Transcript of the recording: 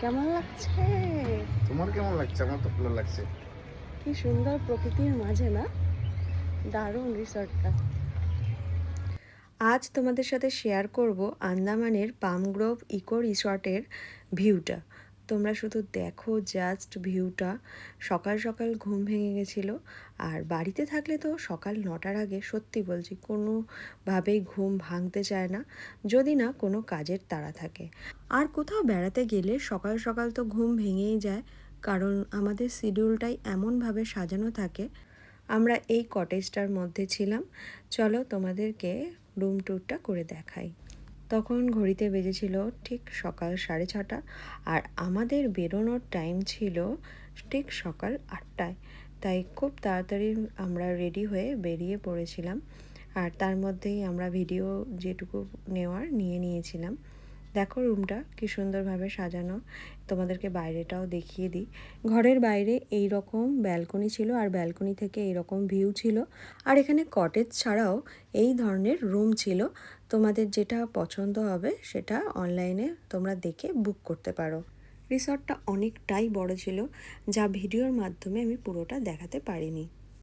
কেমন লাগছে? তোমার কেমন লাগছে? আমার তো ভালো লাগছে। কি সুন্দর প্রকৃতির মাঝে না? দারুণ রিসর্টটা। আজ তোমাদের সাথে শেয়ার করব আন্দামানের পাম গ্রোভ ইকো রিসর্টের ভিউটা। তোমরা শুধু দেখো জাস্ট ভিউটা। সকাল সকাল ঘুম ভেঙে গেছিলো। আর বাড়িতে থাকলে তো সকাল 9টার আগে সত্যি বলছি কোনোভাবেই ঘুম ভাঙতে চায় না, যদি না কোনো কাজের তাড়া থাকে। আর কোথাও বেড়াতে গেলে সকাল সকাল তো ঘুম ভেঙেই যায়, কারণ আমাদের শিডিউলটাই এমনভাবে সাজানো থাকে। আমরা এই কটেজটার মধ্যে ছিলাম। চলো তোমাদেরকে রুম ট্যুরটা করে দেখাই। তখন ঘড়িতে বেজেছিল ঠিক সকাল 6:30, আর আমাদের বেরোনোর টাইম ছিল ঠিক সকাল 8টায়। তাই খুব তাড়াতাড়ি আমরা রেডি হয়ে বেরিয়ে পড়েছিলাম। আর তার মধ্যেই আমরা ভিডিও যেটুকু নেওয়ার নিয়ে নিয়েছিলাম। দেখো রুমটা কি সুন্দরভাবে সাজানো। তোমাদেরকে বাইরেটাও দেখিয়ে দিই। ঘরের বাইরে এই রকম ব্যালকনি ছিল, আর ব্যালকনি থেকে এই রকম ভিউ ছিল। আর এখানে কটেজ ছাড়াও এই ধরনের রুম ছিল। তোমাদের যেটা পছন্দ হবে সেটা অনলাইনে তোমরা দেখে বুক করতে পারো। রিসর্টটা অনেকটাই বড় ছিল, যা ভিডিওর মাধ্যমে আমি পুরোটা দেখাতে পারিনি।